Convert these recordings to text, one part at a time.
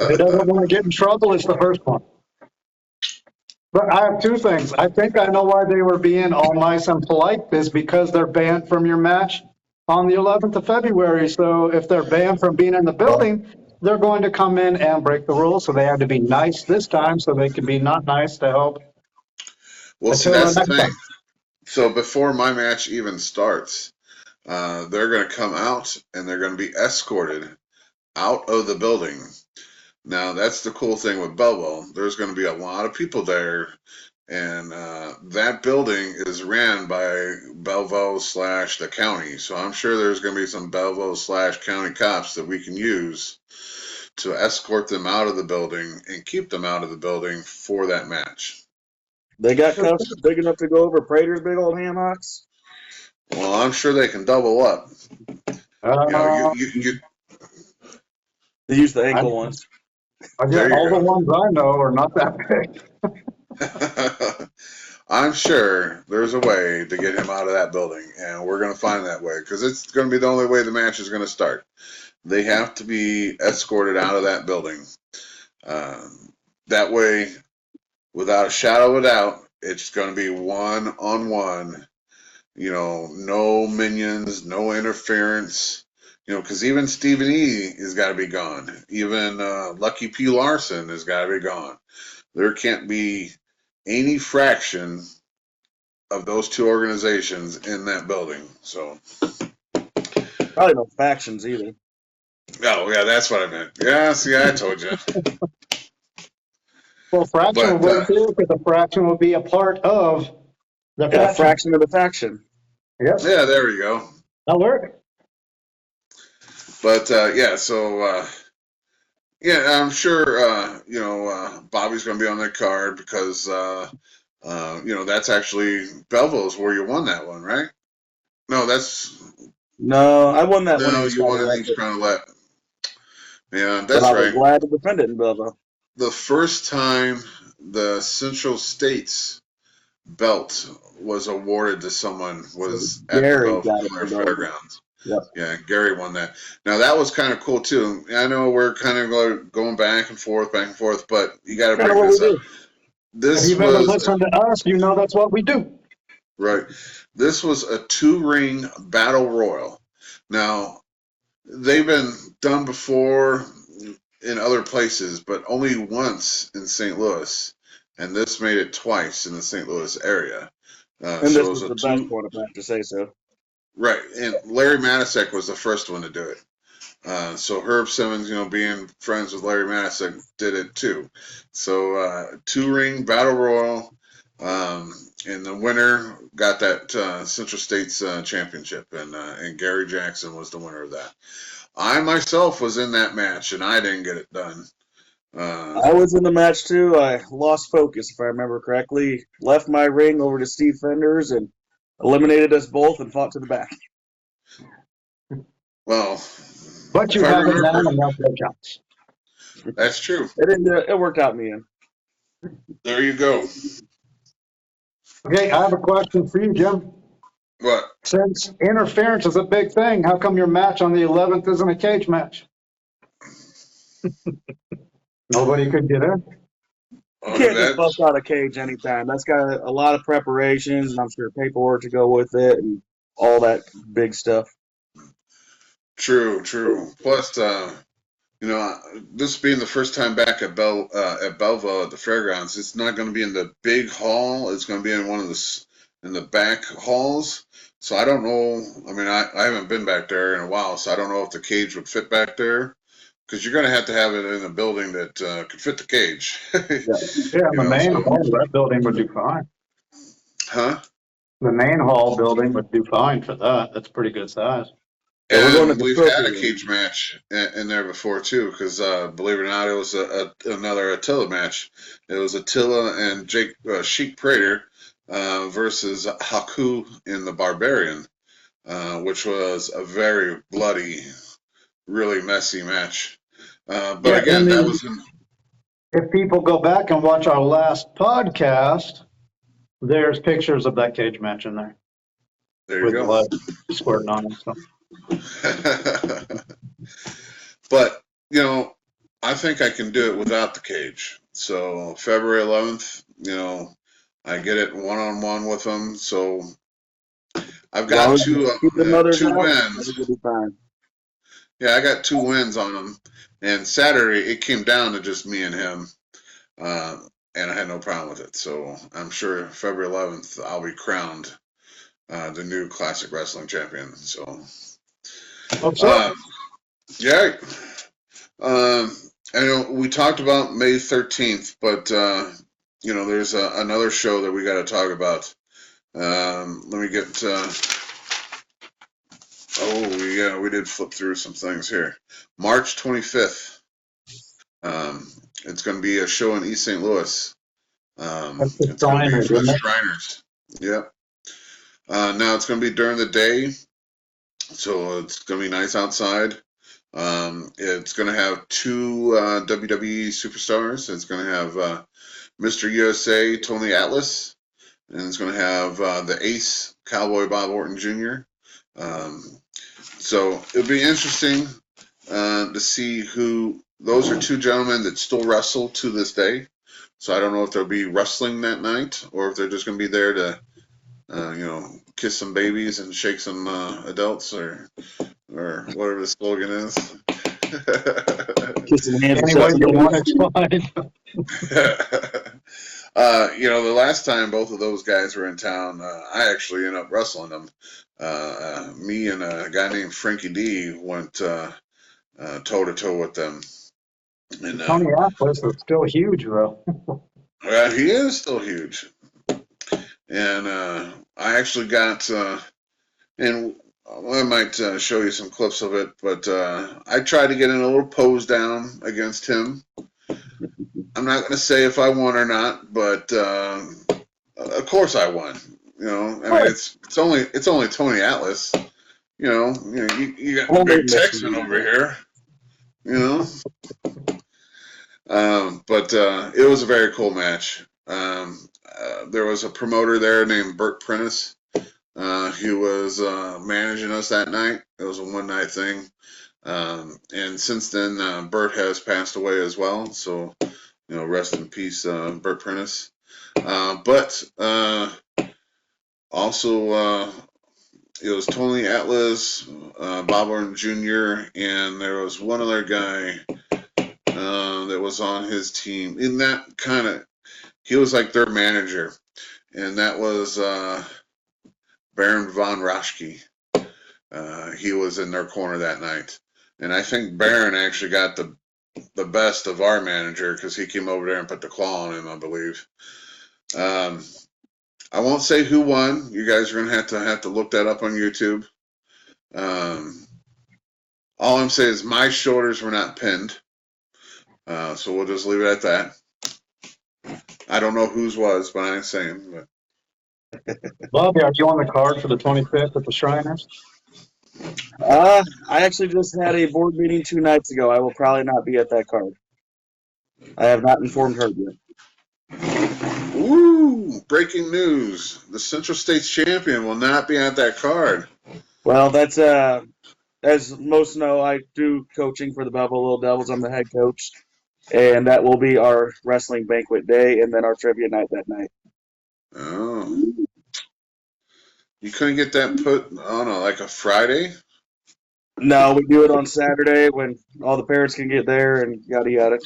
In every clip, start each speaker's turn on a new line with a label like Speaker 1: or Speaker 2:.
Speaker 1: He doesn't want to get in trouble. It's the first one. But I have two things. I think I know why they were being all nice and polite is because they're banned from your match on the 11th of February. So if they're banned from being in the building, they're going to come in and break the rules. So they had to be nice this time so they can be not nice to help.
Speaker 2: Well, see,
Speaker 1: until
Speaker 2: that's the
Speaker 1: next
Speaker 2: thing.
Speaker 1: time.
Speaker 2: So before my match even starts, they're going to come out and they're going to be escorted out of the building. Now, that's the cool thing with Belleville. There's going to be a lot of people there, and that building is ran by Belleville / the county. So I'm sure there's going to be some Belleville / county cops that we can use to escort them out of the building and keep them out of the building for that match.
Speaker 3: They got cuffs big enough to go over Prater's big old ham hocks?
Speaker 2: Well, I'm sure they can double up. You know,
Speaker 3: They use the ankle ones.
Speaker 1: All the ones I know are not that big.
Speaker 2: I'm sure there's a way to get him out of that building, and we're going to find that way because it's going to be the only way the match is going to start. They have to be escorted out of that building. That way, without a shadow of a doubt, it's going to be one-on-one. You know, no minions, no interference. You know, because even Stephen E. has got to be gone. Even Lucky P. Larson has got to be gone. There can't be any fraction of those two organizations in that building. So
Speaker 3: Probably no factions either.
Speaker 2: Oh, yeah, that's what I meant. Yeah, see, I told you.
Speaker 1: Well, fraction will work too, because the fraction will be a part of the faction.
Speaker 3: A fraction of the faction.
Speaker 1: Yep.
Speaker 2: Yeah, there we go.
Speaker 1: That'll work.
Speaker 2: But yeah, so yeah, I'm sure you know Bobby's going to be on that card because you know that's actually Belleville's where you won that one, right? No,
Speaker 3: No, I won that one.
Speaker 2: No, you won in East Crown Elect. Yeah, that's
Speaker 3: I
Speaker 2: right.
Speaker 3: was glad to defend it in Belleville.
Speaker 2: The first time the Central States belt was awarded to someone was at the Belleville Fairgrounds.
Speaker 3: Yep.
Speaker 2: Yeah, Gary won that. Now that was kind of cool too. I know we're kind of going back and forth, but you got to bring this up.
Speaker 1: If you've ever listened to us, you know that's what we do.
Speaker 2: Right. This was a 2-ring battle royal. Now, they've been done before in other places, but only once in St. Louis, and this made it twice in the St. Louis area.
Speaker 3: And so this was the best one, if I have to say so. Right,
Speaker 2: and Larry Matisek was the first one to do it. So Herb Simmons, you know, being friends with Larry Matisek, did it too. So 2-ring battle royal, and the winner got that Central States championship, and Gary Jackson was the winner of that. I myself was in that match, and I didn't get it done.
Speaker 3: I was in the match too. I lost focus, if I remember correctly. Left my ring over to Steve Fenders and eliminated us both and fought to the back.
Speaker 2: Well,
Speaker 1: but you have it down and that counts.
Speaker 2: That's true.
Speaker 3: It worked out in the end.
Speaker 2: There you go.
Speaker 1: Okay, I have a question for you, Jim.
Speaker 2: What?
Speaker 1: Since interference is a big thing, how come your match on the 11th isn't a cage match? Nobody could get in?
Speaker 3: You can't just bust out a cage anytime. That's got a lot of preparations, and I'm sure paperwork to go with it, and all that big stuff.
Speaker 2: True. Plus, you know, this being the first time back at Belleville at the fairgrounds, it's not going to be in the big hall. It's going to be in one of the back halls. So I don't know. I mean, I haven't been back there in a while, so I don't know if the cage would fit back there. Because you're going to have it in a building that could fit the cage.
Speaker 1: Yeah, the main hall, that building would do fine.
Speaker 2: Huh?
Speaker 1: The main hall building would do fine for that. That's pretty good size.
Speaker 2: And we've had a cage match in there before too, because believe it or not, it was another Attila match. It was Attila and Sheik Prater versus Haku in the Barbarian, which was a very bloody, really messy match. But yeah, again, that was
Speaker 1: if people go back and watch our last podcast, there's pictures of that cage match in there.
Speaker 2: There you go. Blood
Speaker 1: squirting on it. So.
Speaker 2: But, you know, I think I can do it without the cage. So February 11th, I get it one-on-one with them. So I've
Speaker 3: As long
Speaker 2: got
Speaker 3: as you keep the mothers
Speaker 2: two
Speaker 3: out,
Speaker 2: wins.
Speaker 3: everything will be fine.
Speaker 2: Yeah, I got 2 wins on them. And Saturday, it came down to just me and him. Uh, and I had no problem with it. So I'm sure February 11th, I'll be crowned the new classic wrestling champion. So,
Speaker 1: What's
Speaker 2: um,
Speaker 1: up?
Speaker 2: yeah. I know we talked about May 13th, but there's another show that we got to talk about. Let me get. We did flip through some things here. March 25th. It's going to be a show in East St. Louis.
Speaker 1: That's the
Speaker 2: It's going to be
Speaker 1: Shriners,
Speaker 2: for the
Speaker 1: isn't it?
Speaker 2: Shriners. Yep. Now it's going to be during the day, so it's going to be nice outside. It's going to have 2 WWE superstars. It's going to have Mr. USA, Tony Atlas, and it's going to have the Ace, Cowboy Bob Orton Jr. So it'll be interesting to see who. Those are 2 gentlemen that still wrestle to this day. So I don't know if they'll be wrestling that night or if they're just going to be there to, kiss some babies and shake some adults or whatever the slogan is.
Speaker 3: Kissing hands and
Speaker 1: Any way
Speaker 3: shut
Speaker 1: you
Speaker 3: some
Speaker 1: want
Speaker 3: doors.
Speaker 1: it's fine.
Speaker 2: The last time both of those guys were in town, I actually ended up wrestling them. Me and a guy named Frankie D went toe to toe with them. And
Speaker 1: Tony Atlas is still huge, though.
Speaker 2: he is still huge. And I actually got, and I might show you some clips of it, but I tried to get in a little pose down against him. I'm not going to say if I won or not, but of course I won. It's only Tony Atlas. You got the big Texan over here. But it was a very cool match. There was a promoter there named Bert Prentice. He was managing us that night. It was a one-night thing. And since then, Bert has passed away as well. So, rest in peace, Bert Prentice. But also, it was Tony Atlas, Bob Orton Jr., and there was one other guy that was on his team. In that he was like their manager, and that was Baron von Raschke. He was in their corner that night, and I think Baron actually got the best of our manager because he came over there and put the claw on him, I believe. I won't say who won. You guys are gonna have to look that up on YouTube. All I'm saying is my shoulders were not pinned, so we'll just leave it at that. I don't know whose was, but I ain't saying. But
Speaker 1: Bobby, are you on the card for the 25th at the Shriners?
Speaker 3: I actually just had a board meeting 2 nights ago. I will probably not be at that card. I have not informed her yet.
Speaker 2: Ooh, breaking news. The Central States champion will not be at that card.
Speaker 3: Well, that's as most know, I do coaching for the Buffalo Little Devils. I'm the head coach, and that will be our wrestling banquet day, and then our trivia night that night.
Speaker 2: Oh. You couldn't get that put on like a Friday?
Speaker 3: No, we do it on Saturday when all the parents can get there and yada yada.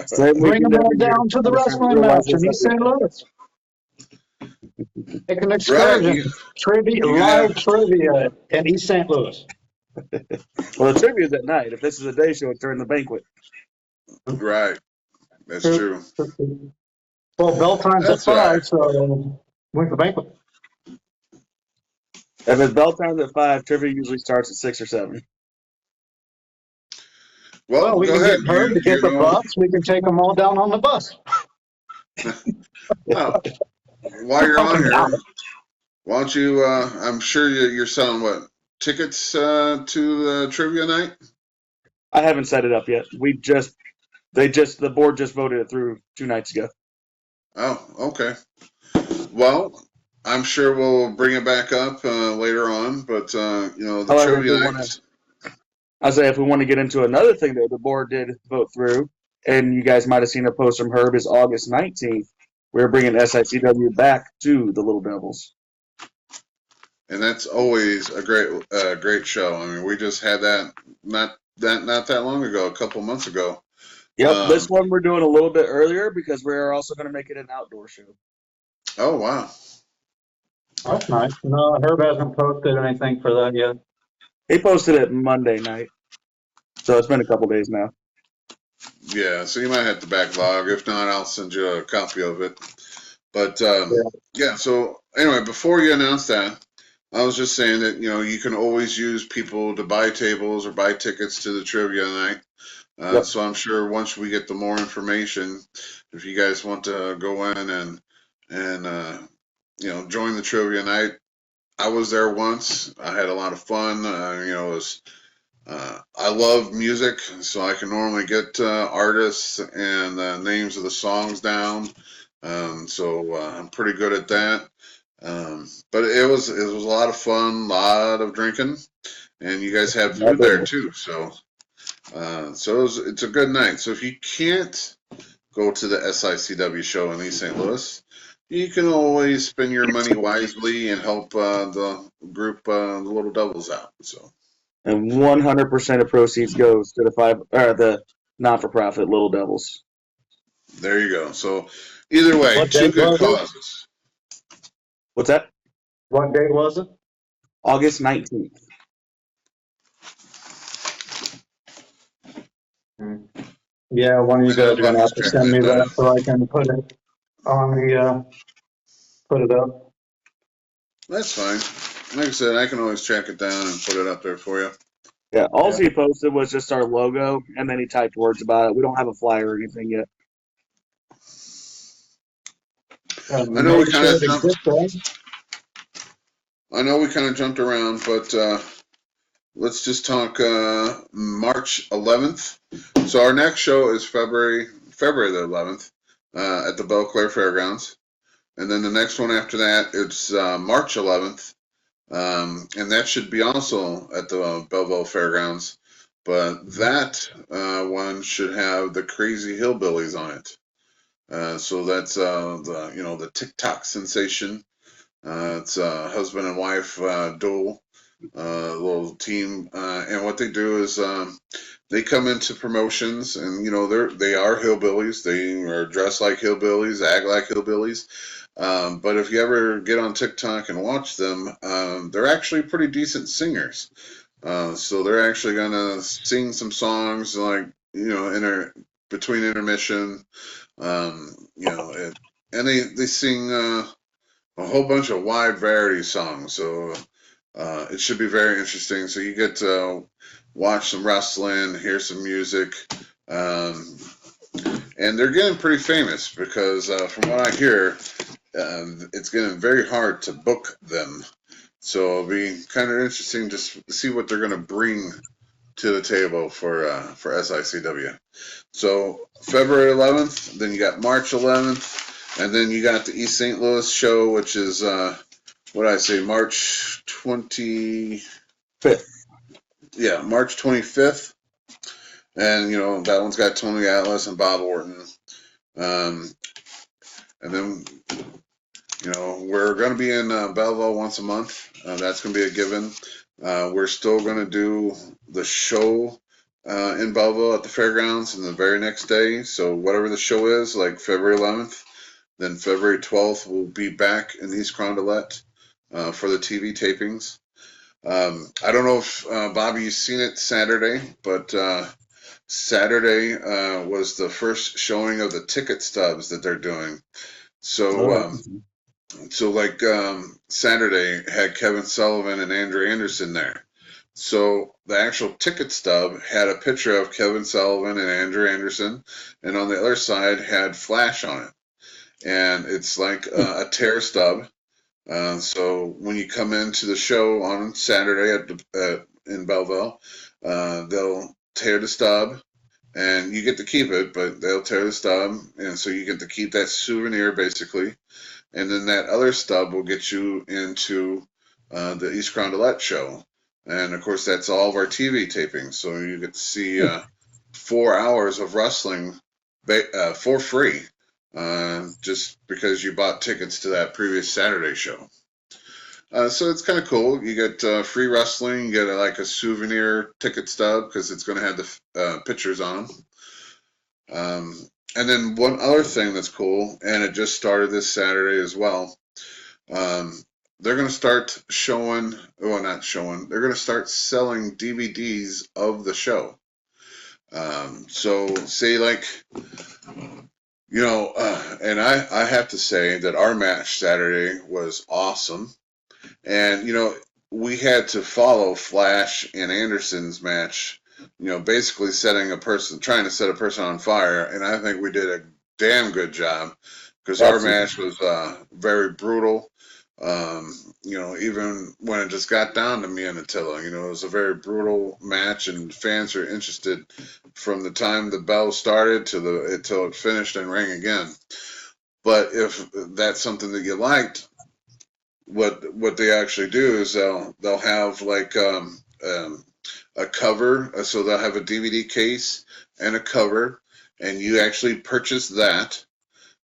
Speaker 3: Same
Speaker 1: Bring
Speaker 3: weekend
Speaker 1: them all
Speaker 3: every year.
Speaker 1: down to the
Speaker 3: I'm sure
Speaker 1: wrestling
Speaker 3: realize
Speaker 1: match in
Speaker 3: this
Speaker 1: East St. Louis. Take an excursion.
Speaker 2: You
Speaker 1: Live
Speaker 2: have,
Speaker 1: trivia in East St. Louis.
Speaker 3: Well, the trivia is at night. If this is a day show, it's during the banquet.
Speaker 2: right. That's true.
Speaker 1: Well, bell time's at
Speaker 2: That's all
Speaker 1: 5,
Speaker 2: right.
Speaker 1: so when's the banquet?
Speaker 3: If it's bell times at 5, trivia usually starts at 6 or 7.
Speaker 2: Well,
Speaker 1: We
Speaker 2: go
Speaker 1: can
Speaker 2: ahead.
Speaker 1: get Herb to get the bus. We can take them all down on the bus.
Speaker 2: Oh, while you're on here, why don't you, I'm sure you're selling what? Tickets to the trivia night?
Speaker 3: I haven't set it up yet. The board just voted it through 2 nights ago.
Speaker 2: Oh, okay. Well, I'm sure we'll bring it back up later on, but the
Speaker 3: However,
Speaker 2: trivia night.
Speaker 3: I say if we want to get into another thing that the board did vote through, and you guys might have seen a post from Herb, is August 19th. We're bringing SICW back to the Little Devils.
Speaker 2: And that's always a great show. I mean, we just had that not that long ago, a couple months ago.
Speaker 3: Yep, this one we're doing a little bit earlier because we're also going to make it an outdoor show.
Speaker 2: Oh wow!
Speaker 1: That's nice. No, Herb hasn't posted anything for that yet.
Speaker 3: He posted it Monday night, so it's been a couple days now.
Speaker 2: Yeah, so you might have to backlog. If not, I'll send you a copy of it. But yeah. So anyway, before you announce that, I was just saying that you can always use people to buy tables or buy tickets to the trivia night.
Speaker 3: Yep.
Speaker 2: So I'm sure once we get the more information, if you guys want to go in and join the trivia night, I was there once. I had a lot of fun. I love music, so I can normally get artists and names of the songs down. So I'm pretty good at that. But it was a lot of fun, a lot of drinking, and you guys had food there too. So it's a good night. So if you can't go to the SICW show in East St. Louis, you can always spend your money wisely and help the group, the Little Devils, out. So.
Speaker 3: And 100% of proceeds goes to the not-for-profit Little Devils.
Speaker 2: There you go. So either way,
Speaker 1: What
Speaker 2: two
Speaker 1: date
Speaker 2: good
Speaker 1: was it?
Speaker 2: causes.
Speaker 3: What's that?
Speaker 1: What date was it?
Speaker 3: August 19th.
Speaker 1: Yeah, one of you guys are gonna have to send me that so I can put it on the put it up.
Speaker 2: That's fine. Like I said, I can always track it down and put it up there for you.
Speaker 3: Yeah, all he posted was just our logo, and then he typed words about it. We don't have a flyer or anything yet.
Speaker 2: I know we kind of jumped around, but let's just talk March 11th. So our next show is February the 11th at the Belclair Fairgrounds, and then the next one after that it's March 11th, and that should be also at the Belleville Fairgrounds, but that one should have the Crazy Hillbillies on it. So that's the TikTok sensation. It's a husband and wife duel, little team, and what they do is they come into promotions, and they are hillbillies. They are dressed like hillbillies, act like hillbillies. But if you ever get on TikTok and watch them, they're actually pretty decent singers. So they're actually gonna sing some songs like between intermission. And they sing a whole bunch of wide variety songs. So it should be very interesting. So you get to watch some wrestling, hear some music, and they're getting pretty famous because from what I hear, it's getting very hard to book them. So it'll be kind of interesting to see what they're going to bring to the table for SICW. So February 11th, then you got March 11th, and then you got the East St. Louis show, which is March 25th. Yeah, March 25th, and that one's got Tony Atlas and Bob Orton, and then we're going to be in Belleville once a month. That's going to be a given. We're still going to do the show in Belleville at the fairgrounds and the very next day. So whatever the show is, like February 11th, then February 12th, we'll be back in East Carondelet for the TV tapings. I don't know if, Bobby, you've seen it Saturday, but Saturday was the first showing of the ticket stubs that they're doing. So, Saturday had Kevin Sullivan and Andrew Anderson there. So the actual ticket stub had a picture of Kevin Sullivan and Andrew Anderson, and on the other side had Flash on it. And it's like a tear stub. So when you come into the show on Saturday in Belleville, they'll tear the stub, and you get to keep it, but they'll tear the stub, and so you get to keep that souvenir basically. And then that other stub will get you into the East Carondelet show. And of course, that's all of our TV tapings. So you get to see 4 hours of wrestling for free, just because you bought tickets to that previous Saturday show. So it's kind of cool. You get free wrestling. You get like a souvenir ticket stub because it's going to have the pictures on them. And then one other thing that's cool, and it just started this Saturday as well. They're going to start showing, well, not showing, they're going to start selling DVDs of the show. So say like, and I have to say that our match Saturday was awesome. And, we had to follow Flash and Anderson's match, basically trying to set a person on fire. And I think we did a damn good job because our match was very brutal. Even when it just got down to me and Attila, it was a very brutal match, and fans are interested from the time the bell started until it finished and rang again. But if that's something that you liked, what they actually do is they'll have like a cover, so they'll have a DVD case and a cover, and you actually purchase that,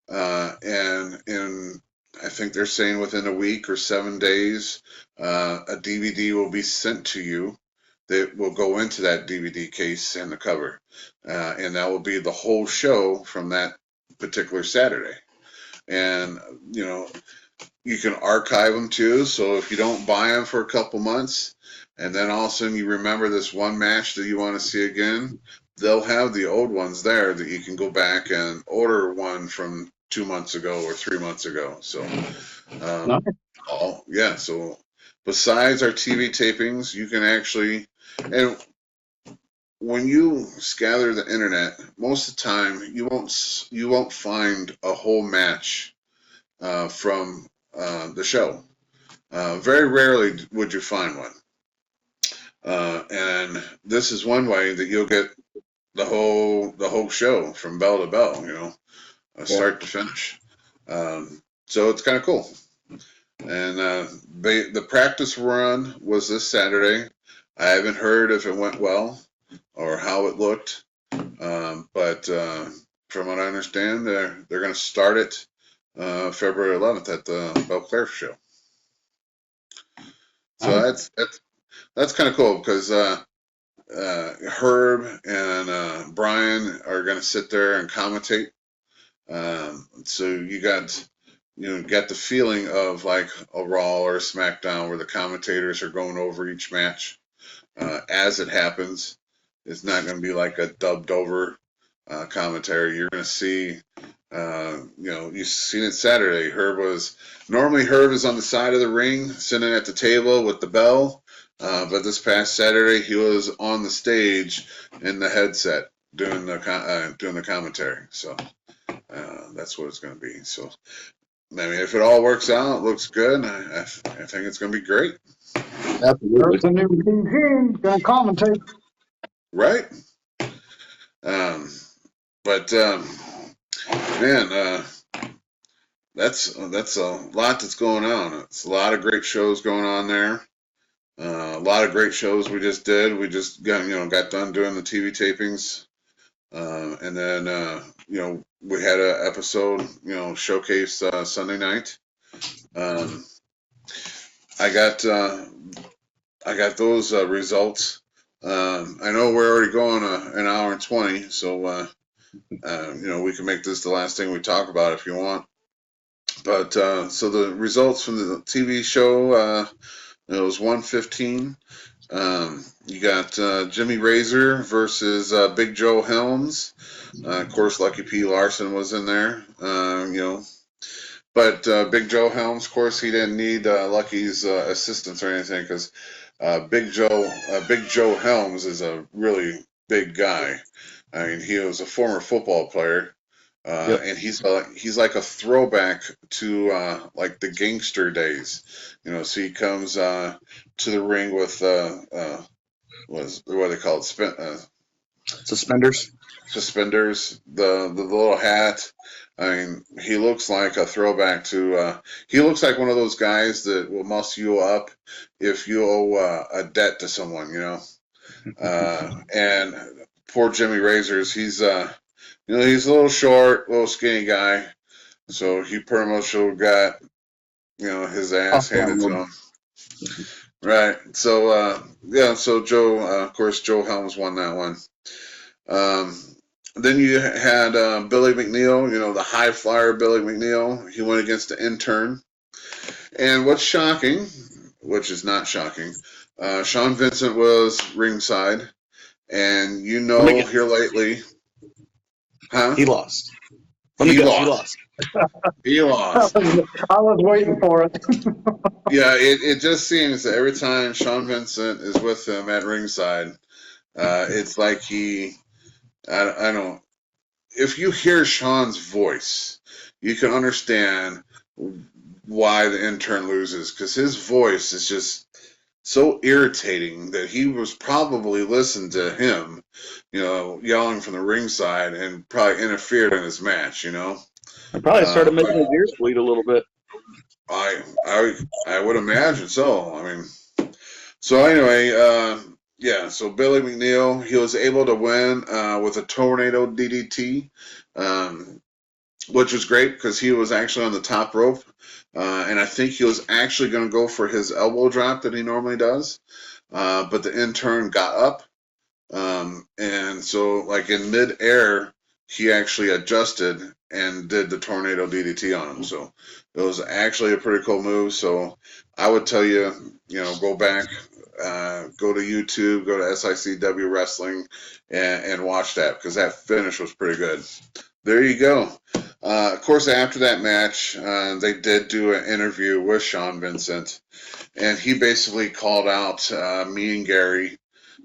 Speaker 2: and in I think they're saying within a week or 7 days, a DVD will be sent to you that will go into that DVD case and the cover, and that will be the whole show from that particular Saturday. And you can archive them too. So if you don't buy them for a couple months, and then all of a sudden you remember this one match that you want to see again, they'll have the old ones there that you can go back and order one from 2 months ago or 3 months ago. So, so besides our TV tapings, you can actually, and when you scatter the internet, most of the time you won't find a whole match from the show. Very rarely would you find one. And this is one way that you'll get the whole show from bell to bell, start to finish. So it's kind of cool. And the practice run was this Saturday. I haven't heard if it went well or how it looked, but from what I understand, they're going to start it February 11th at the Belclair show. So that's kind of cool because Herb and Brian are going to sit there and commentate. So you got the feeling of like a Raw or a SmackDown where the commentators are going over each match as it happens. It's not going to be like a dubbed over commentary. You're going to see, you've seen it Saturday. Normally Herb is on the side of the ring, sitting at the table with the bell. But this past Saturday, he was on the stage in the headset doing the commentary. So that's what it's going to be. So, I mean, if it all works out, it looks good. I think it's going to be great.
Speaker 3: Absolutely.
Speaker 1: There's a new team going to commentate.
Speaker 2: Right. But man, that's a lot that's going on. It's a lot of great shows going on there. A lot of great shows we just did. We just got done doing the TV tapings, and then we had an episode showcase Sunday night. I got those results. I know we're already going an hour and 20, so we can make this the last thing we talk about if you want. But so the results from the TV show, it was 115. You got Jimmy Razor versus Big Joe Helms. Of course, Lucky P. Larson was in there. But Big Joe Helms, of course, he didn't need Lucky's assistance or anything because Big Joe Helms is a really big guy. I mean, he was a former football player, and he's like a throwback to like the gangster days. So he comes to the ring with what they call it,
Speaker 3: Suspenders.
Speaker 2: suspenders, the little hat. I mean, he looks like a throwback to. He looks like one of those guys that will muss you up if you owe a debt to someone, you know. And poor Jimmy Razors, he's a little short, little skinny guy, so he pretty much got his ass handed to him. Right. So yeah. So Joe, of course, Joe Helms won that one. Then you had Billy McNeil, the high flyer Billy McNeil. He went against the intern. And what's shocking, which is not shocking, Sean Vincent was ringside. And here lately, huh?
Speaker 3: He lost.
Speaker 2: He lost. He lost.
Speaker 1: I was waiting for it.
Speaker 2: Yeah, it just seems that every time Sean Vincent is with him at ringside, it's like I don't. If you hear Sean's voice, you can understand why the intern loses, because his voice is just so irritating that he was probably listening to him, yelling from the ringside and probably interfered in his match,
Speaker 3: I probably started making his ears bleed a little bit.
Speaker 2: I would imagine so. I mean, so anyway, yeah. So Billy McNeil, he was able to win with a tornado DDT, which was great because he was actually on the top rope, and I think he was actually going to go for his elbow drop that he normally does, but the intern got up, and so like in mid-air, he actually adjusted and did the tornado DDT on him. So it was actually a pretty cool move. So I would tell you, go back, go to YouTube, go to SICW Wrestling, and watch that because that finish was pretty good. There you go. Of course, after that match, they did do an interview with Sean Vincent, and he basically called out me and Gary,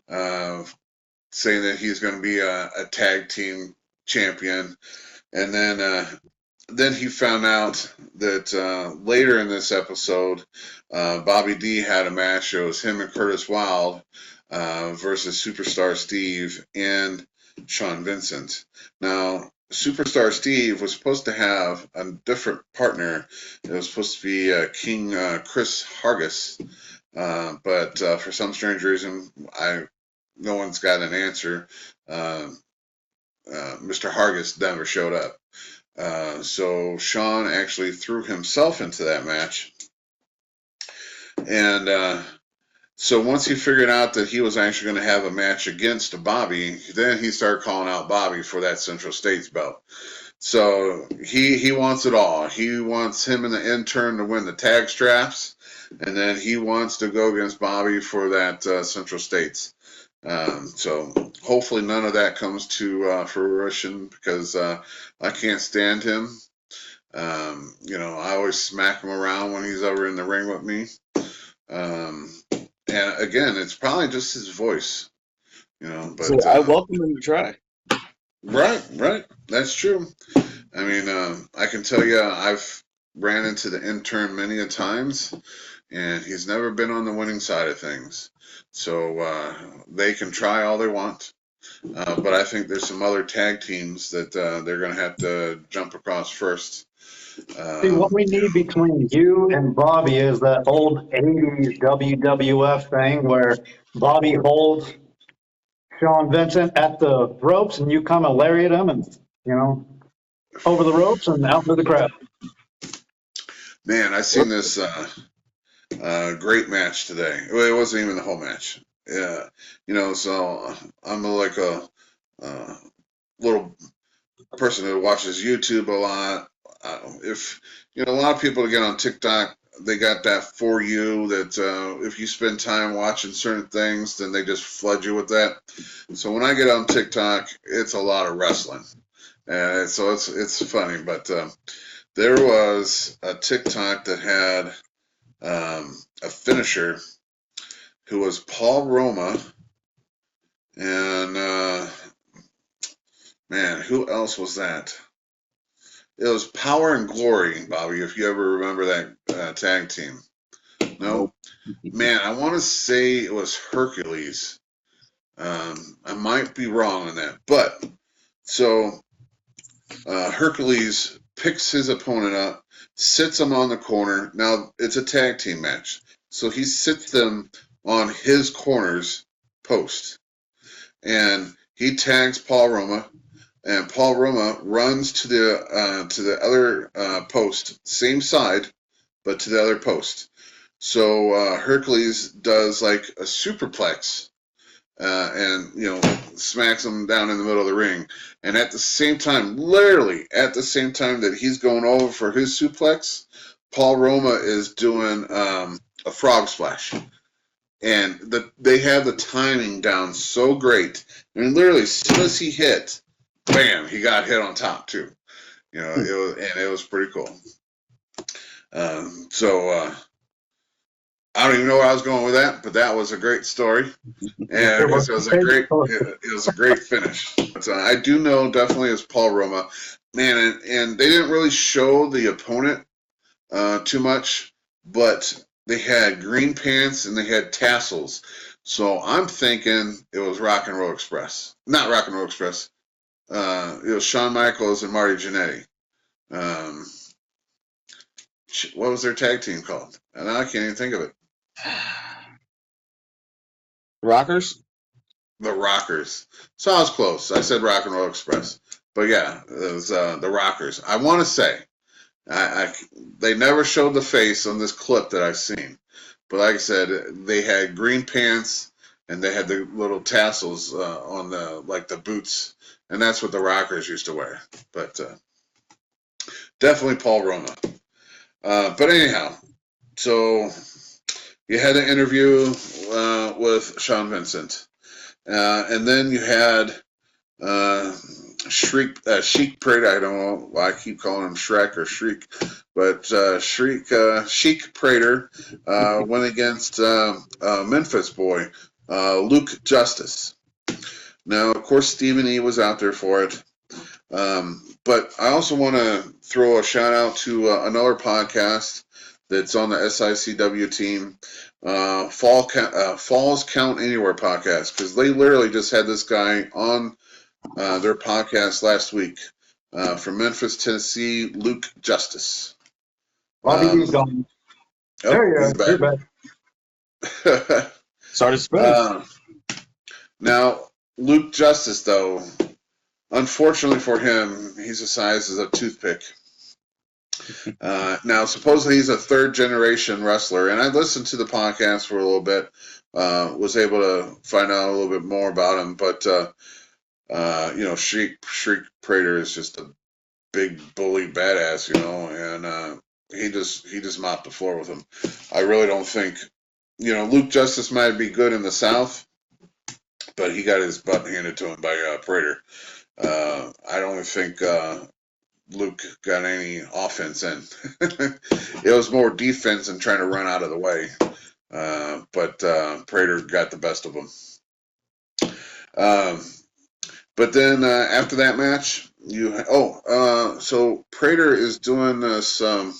Speaker 2: saying that he's going to be a tag team champion. And then he found out that later in this episode, Bobby D had a match. It was him and Curtis Wilde versus Superstar Steve and Sean Vincent. Now, Superstar Steve was supposed to have a different partner. It was supposed to be King Chris Hargis, but for some strange reason, no one's got an answer. Mr. Hargis never showed up. So Sean actually threw himself into that match. And so once he figured out that he was actually going to have a match against Bobby, then he started calling out Bobby for that Central States belt. So he wants it all. He wants him and the intern to win the tag straps, and then he wants to go against Bobby for that Central States. So hopefully none of that comes to fruition because I can't stand him. I always smack him around when he's over in the ring with me. And again, it's probably just his voice, but
Speaker 3: So I welcome him to try.
Speaker 2: Right. That's true. I mean, I can tell you I've ran into the intern many a times, and he's never been on the winning side of things. So they can try all they want, but I think there's some other tag teams that they're going to have to jump across first.
Speaker 1: See, what we need between you and Bobby is that old 80s WWF thing where Bobby holds Sean Vincent at the ropes and you come and lariat him and, over the ropes and out to the crowd.
Speaker 2: Man, I seen this great match today. Well, it wasn't even the whole match. Yeah, so I'm like a little person who watches YouTube a lot. If a lot of people get on TikTok, they got that for you that if you spend time watching certain things, then they just flood you with that. So when I get on TikTok, it's a lot of wrestling, and so it's funny. But there was a TikTok that had a finisher who was Paul Roma, and man, who else was that? It was Power and Glory, Bobby, if you ever remember that tag team. No? Man, I want to say it was Hercules. I might be wrong on that, but so Hercules picks his opponent up, sits him on the corner. Now it's a tag team match, so he sits them on his corner's post, and he tags Paul Roma, and Paul Roma runs to the other post, same side, but to the other post. So Hercules does like a superplex and smacks him down in the middle of the ring. And at the same time, literally at the same time that he's going over for his suplex, Paul Roma is doing a frog splash. And they have the timing down so great. I mean, literally, as soon as he hit, bam, he got hit on top too. It was pretty cool. So I don't even know where I was going with that, but that was a great story, and it was a great finish. But, I do know definitely it's Paul Roma, man, and they didn't really show the opponent too much, but they had green pants and they had tassels, so I'm thinking it was Rock and Roll Express, not Rock and Roll Express. It was Shawn Michaels and Marty Jannetty. What was their tag team called? And I can't even think of it.
Speaker 3: Rockers?
Speaker 2: The Rockers. So I was close. I said Rock and Roll Express. But yeah, it was the Rockers. I want to say, they never showed the face on this clip that I've seen. But like I said, they had green pants and they had the little tassels on the boots. And that's what the Rockers used to wear. But definitely Paul Roma. But anyhow, so you had an interview with Sean Vincent. And then you had Sheik Prater. I don't know why I keep calling him Shrek or Shriek, but Sheik Prater went against Memphis boy Luke Justice. Now, of course, Stephen E. was out there for it. But I also want to throw a shout out to another podcast that's on the SICW team, Falls Count Anywhere podcast, because they literally just had this guy on their podcast last week from Memphis, Tennessee, Luke Justice.
Speaker 1: Bobby D's gone. There you go. You're back.
Speaker 3: Started spinning.
Speaker 2: Now, Luke Justice, though, unfortunately for him, he's the size of a toothpick. Now, supposedly he's a third-generation wrestler, and I listened to the podcast for a little bit, was able to find out a little bit more about him, but, Shriek Prater is just a big bully badass, and he just mopped the floor with him. I really don't think, Luke Justice might be good in the South, but he got his butt handed to him by Prater. I don't think Luke got any offense in. It was more defense and trying to run out of the way. But Prater got the best of him. But then after that match, so Prater is doing this. I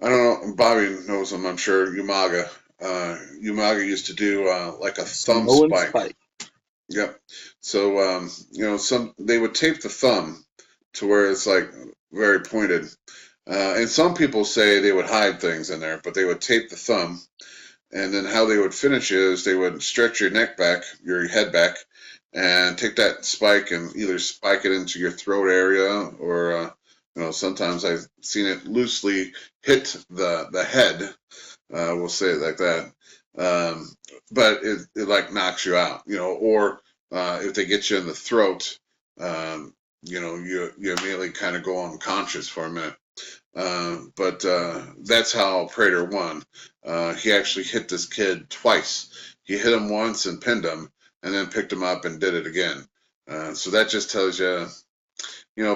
Speaker 2: don't know. Bobby knows him, I'm sure. Umaga. Umaga used to do like a thumb spike. Yep. So they would tape the thumb to where it's like very pointed, and some people say they would hide things in there, but they would tape the thumb, and then how they would finish is they would stretch your neck back, your head back, and take that spike and either spike it into your throat area or sometimes I've seen it loosely hit the head. We'll say it like that. But it like knocks you out, or if they get you in the throat, you immediately kind of go unconscious for a minute. But that's how Prater won. He actually hit this kid twice. He hit him once and pinned him, and then picked him up and did it again. So that just tells you,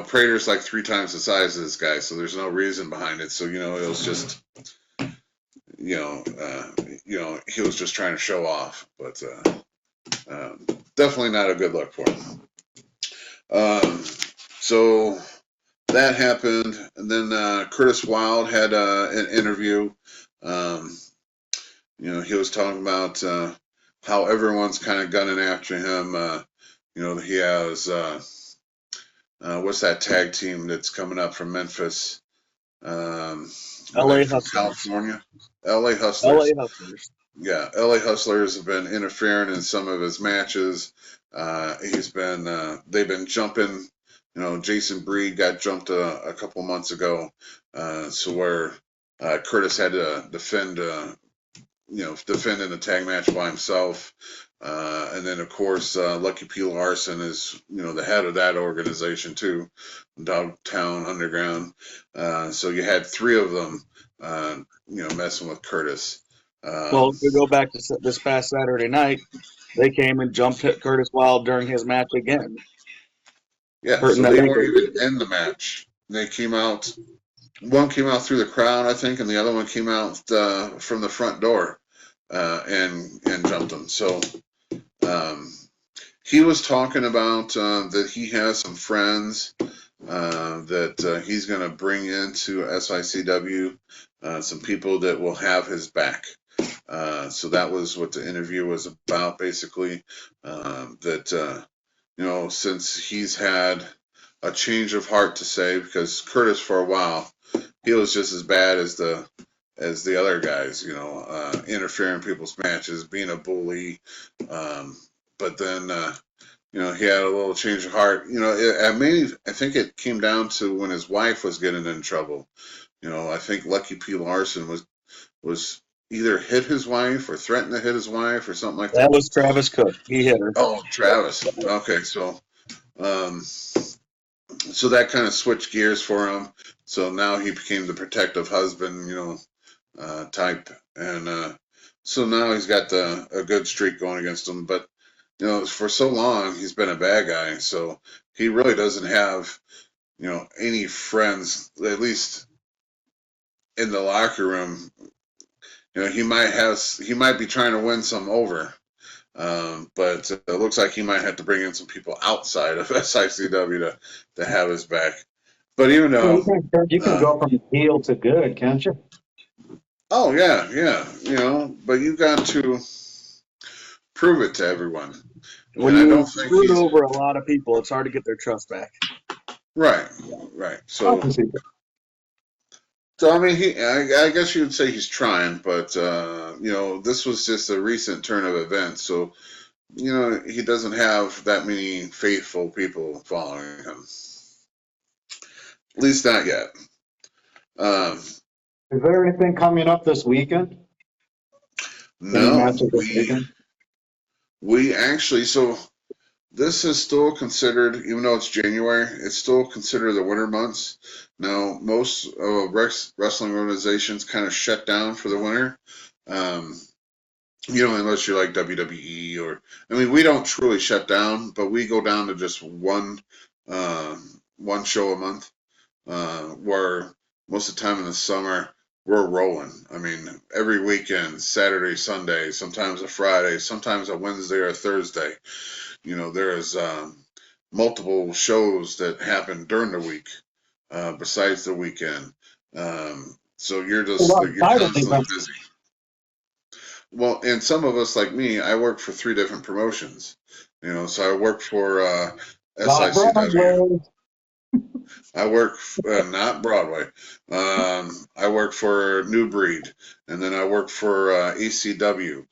Speaker 2: Prater's like 3 times the size of this guy, so there's no reason behind it. So, it was just, he was just trying to show off, but definitely not a good look for him. So that happened, and then Curtis Wilde had an interview. He was talking about how everyone's kind of gunning after him. He has what's that tag team that's coming up from Memphis? Were they
Speaker 3: LA
Speaker 2: from
Speaker 3: Hustlers.
Speaker 2: California? LA
Speaker 3: LA
Speaker 2: Hustlers.
Speaker 3: Hustlers.
Speaker 2: Yeah, LA Hustlers have been interfering in some of his matches. They've been jumping. Jason Breed got jumped a couple months ago, so where Curtis had to defend in a tag match by himself. And then, of course, Lucky P. Larson is, the head of that organization too, Dogtown Underground. So you had three of them, messing with Curtis.
Speaker 3: Well, if we go back to this past Saturday night, they came and jumped Curtis Wild during his match again,
Speaker 2: Yeah,
Speaker 3: hurting
Speaker 2: so
Speaker 3: that
Speaker 2: they
Speaker 3: ankle.
Speaker 2: weren't even in the match. They came out. One came out through the crowd, I think, and the other one came out from the front door and jumped him. So he was talking about that he has some friends that he's going to bring into SICW, some people that will have his back. So that was what the interview was about, basically. Since he's had a change of heart to say, because Curtis for a while he was just as bad as the other guys, interfering in people's matches, being a bully. But then he had a little change of heart. I think it came down to when his wife was getting in trouble. I think Lucky P. Larson was either hit his wife or threatened to hit his wife or something like that.
Speaker 3: That was Travis Cook. He hit her.
Speaker 2: Oh, Travis. Okay, so so that kind of switched gears for him. So now he became the protective husband, type, and so now he's got a good streak going against him. But for so long he's been a bad guy, so he really doesn't have any friends, at least in the locker room. He might be trying to win some over, but it looks like he might have to bring in some people outside of SICW to have his back. But even though
Speaker 1: You can go from heel to good, can't you?
Speaker 2: oh yeah, but you got to prove it to everyone.
Speaker 3: When
Speaker 2: And I
Speaker 3: you
Speaker 2: don't think
Speaker 3: screwed
Speaker 2: he's
Speaker 3: over a lot of people, it's hard to get their trust back.
Speaker 2: right.
Speaker 1: I
Speaker 2: So
Speaker 1: can see that.
Speaker 2: I mean, I guess you would say he's trying, but this was just a recent turn of events, so he doesn't have that many faithful people following him. At least not yet.
Speaker 1: Is there anything coming up this weekend? Any
Speaker 2: No,
Speaker 1: matches this weekend?
Speaker 2: we actually, so this is still considered, even though it's January, it's still considered the winter months. Now, most wrestling organizations kind of shut down for the winter. Unless you're like WWE we don't truly shut down, but we go down to just one show a month, where most of the time in the summer we're rolling. I mean, every weekend, Saturday, Sunday, sometimes a Friday, sometimes a Wednesday or a Thursday. There's multiple shows that happen during the week, besides the weekend. So you're constantly busy. Well, and some of us, like me, I work for 3 different promotions. So I work for SICW. I work not Broadway. I work for New Breed, and then I work for ECW.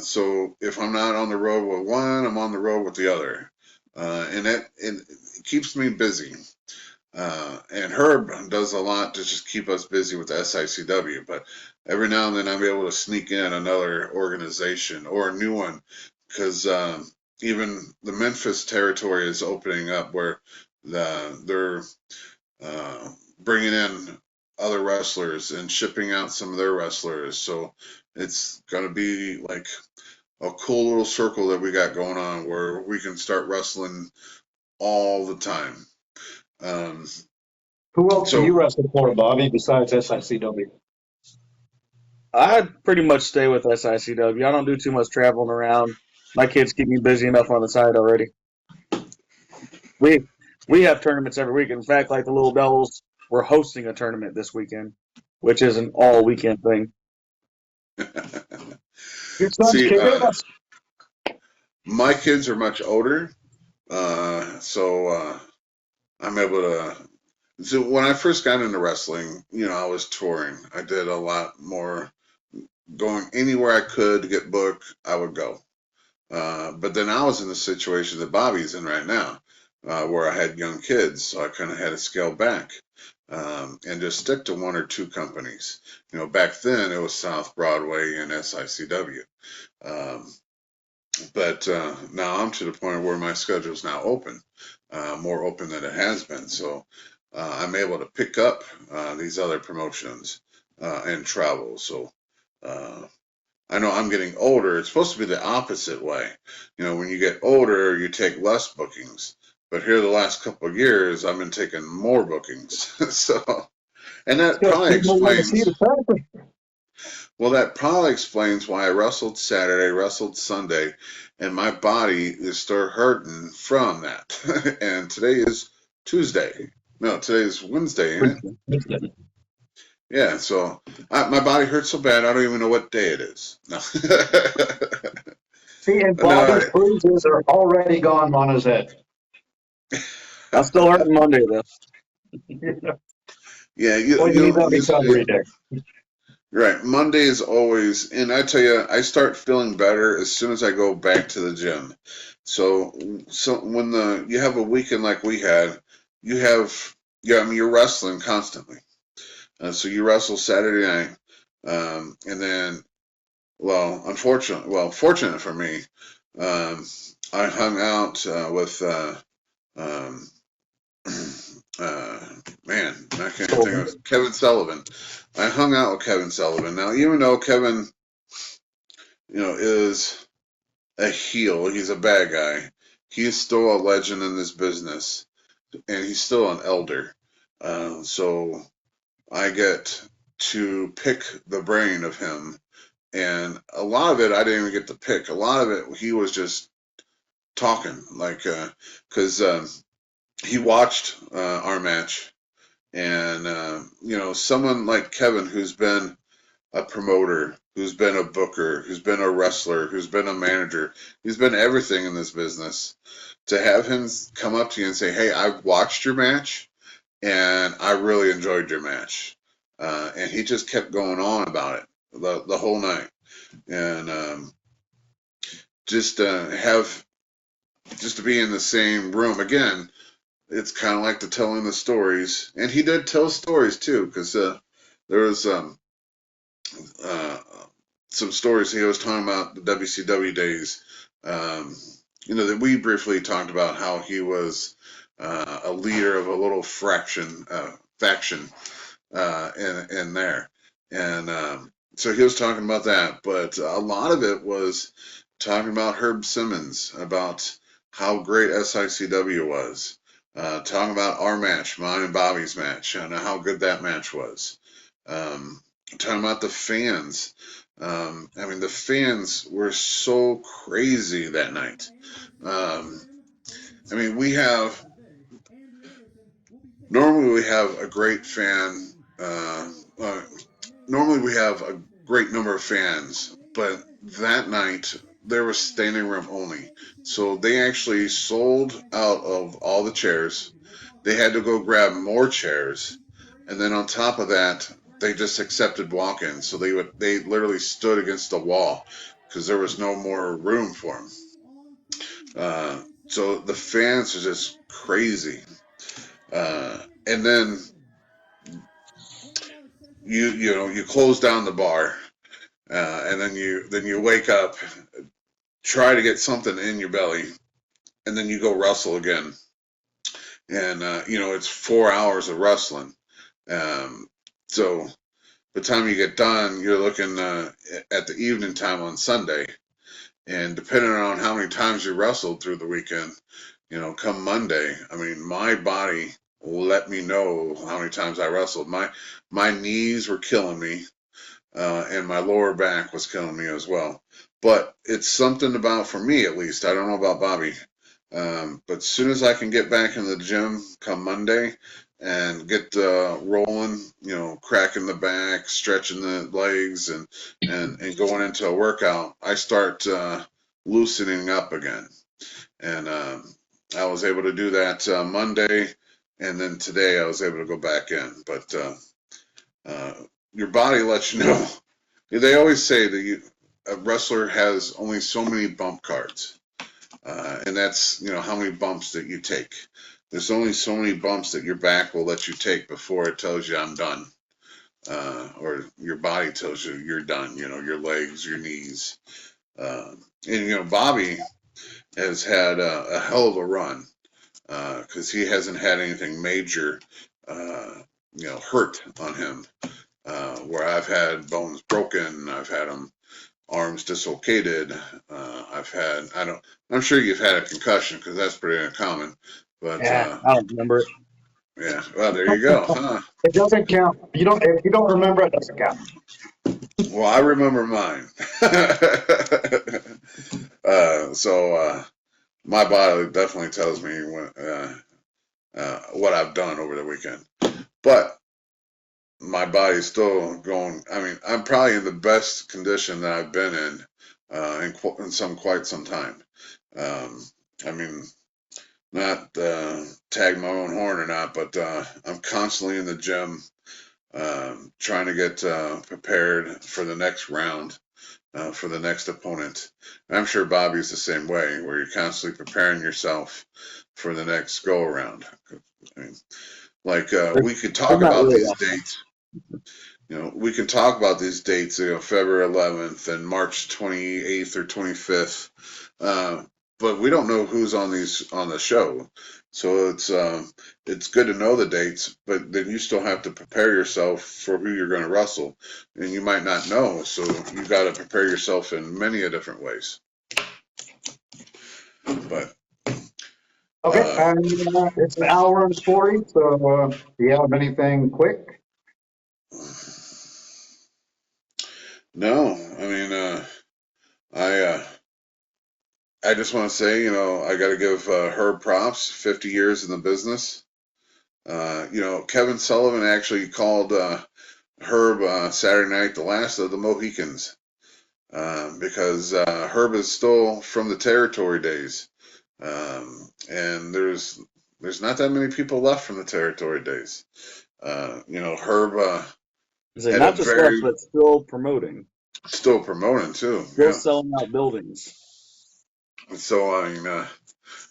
Speaker 2: So if I'm not on the road with one, I'm on the road with the other, and it keeps me busy. And Herb does a lot to just keep us busy with the SICW, but every now and then I'm able to sneak in another organization or a new one, because even the Memphis territory is opening up where they're bringing in other wrestlers and shipping out some of their wrestlers. So it's going to be like a cool little circle that we got going on where we can start wrestling all the time.
Speaker 1: Who else do you wrestle for, Bobby, besides SICW?
Speaker 3: I pretty much stay with SICW. I don't do too much traveling around. My kids keep me busy enough on the side already. We have tournaments every week. In fact, like the Little Devils, we're hosting a tournament this weekend, which is an all weekend thing.
Speaker 1: Your son's
Speaker 2: See,
Speaker 1: kicking us.
Speaker 2: My kids are much older, so I'm able to. So when I first got into wrestling, I was touring. I did a lot more going anywhere I could to get booked. I would go. But then I was in the situation that Bobby's in right now, where I had young kids, so I kind of had to scale back and just stick to one or two companies. Back then it was South Broadway and SICW. Um, but now I'm to the point where my schedule is now open, more open than it has been. So I'm able to pick up these other promotions and travel. So uh, I know I'm getting older. It's supposed to be the opposite way. When you get older, you take less bookings. But here the last couple of years, I've been taking more bookings. So, and that
Speaker 1: Because
Speaker 2: probably
Speaker 1: people want to see
Speaker 2: explains,
Speaker 1: the person.
Speaker 2: well, that probably explains why I wrestled Saturday, wrestled Sunday, and my body is still hurting from that. And today is Tuesday. No, today is Wednesday, ain't it? Yeah, so my body hurts so bad, I don't even know what day it is. No.
Speaker 1: See, and
Speaker 2: No,
Speaker 1: Bobby's bruises are already gone on his head.
Speaker 3: I'll still hurt Monday though.
Speaker 2: yeah,
Speaker 1: Well, you need that recovery day.
Speaker 2: right. Monday is always, and I tell you, I start feeling better as soon as I go back to the gym. So when you have a weekend like we had, I mean, you're wrestling constantly. So you wrestle Saturday night, and then, fortunate for me, um, I hung out with um, uh, man, I can't think of Kevin Sullivan. I hung out with Kevin Sullivan. Now, even though Kevin, is a heel, he's a bad guy. He's still a legend in this business, and he's still an elder. So I get to pick the brain of him, and a lot of it I didn't even get to pick. A lot of it he was just talking, like, because he watched our match. And, someone like Kevin, who's been a promoter, who's been a booker, who's been a wrestler, who's been a manager, he's been everything in this business. To have him come up to you and say, "Hey, I watched your match and I really enjoyed your match." And he just kept going on about it the whole night. And just just to be in the same room again, it's kind of like the telling the stories, and he did tell stories too, because there was uh, some stories he was talking about the WCW days. Um, that we briefly talked about how he was a leader of a little faction in there, and so he was talking about that. But a lot of it was talking about Herb Simmons, about how great SICW was. Talking about our match, mine and Bobby's match, and how good that match was. Um, Talking about the fans. I mean, the fans were so crazy that night. Um, I mean, normally we have a great fan. Normally we have a great number of fans, but that night there was standing room only. So they actually sold out of all the chairs. They had to go grab more chairs, and then on top of that, they just accepted walk-ins. So they literally stood against the wall because there was no more room for them. So the fans are just crazy. And then you close down the bar, and then you wake up, try to get something in your belly, and then you go wrestle again. And it's 4 hours of wrestling. Um, so by the time you get done, you're looking at the evening time on Sunday, and depending on how many times you wrestled through the weekend, come Monday, I mean, my body let me know how many times I wrestled. My knees were killing me, and my lower back was killing me as well. But it's something about, for me at least, I don't know about Bobby, but as soon as I can get back in the gym come Monday and get rolling, cracking the back, stretching the legs, and going into a workout, I start loosening up again. And I was able to do that Monday, and then today I was able to go back in. But your body lets you know. They always say that a wrestler has only so many bump cards, and that's how many bumps that you take. There's only so many bumps that your back will let you take before it tells you I'm done, or your body tells you you're done. Your legs, your knees, and Bobby has had a hell of a run because he hasn't had anything major, hurt on him. Where I've had bones broken, I've had arms dislocated. I'm sure you've had a concussion because that's pretty uncommon. But
Speaker 3: Yeah, I don't remember it.
Speaker 2: yeah, well, there you go. Huh?
Speaker 1: It doesn't count. If you don't remember, it doesn't count.
Speaker 2: Well, I remember mine. So my body definitely tells me what I've done over the weekend. But my body's still going. I mean, I'm probably in the best condition that I've been in quite some time. I mean, not tag my own horn or not, but I'm constantly in the gym trying to get prepared for the next round, for the next opponent. And I'm sure Bobby's the same way, where you're constantly preparing yourself for the next go around. I mean, like we could talk about these dates. We can talk about these dates, February 11th and March 28th or 25th, but we don't know who's on the show. So it's good to know the dates, but then you still have to prepare yourself for who you're going to wrestle, and you might not know. So you got to prepare yourself in many different ways. But
Speaker 1: Okay, it's an hour and 40, so do you have anything quick?
Speaker 2: no, I mean, I just want to say, I got to give Herb props. 50 years in the business. Kevin Sullivan actually called Herb Saturday night the last of the Mohicans because Herb is still from the territory days, and there's not that many people left from the territory days. Herb
Speaker 3: Is it
Speaker 2: had
Speaker 3: not
Speaker 2: a
Speaker 3: just
Speaker 2: very
Speaker 3: left, but still promoting,
Speaker 2: still promoting too.
Speaker 3: still
Speaker 2: Yeah.
Speaker 3: selling out buildings?
Speaker 2: So I mean,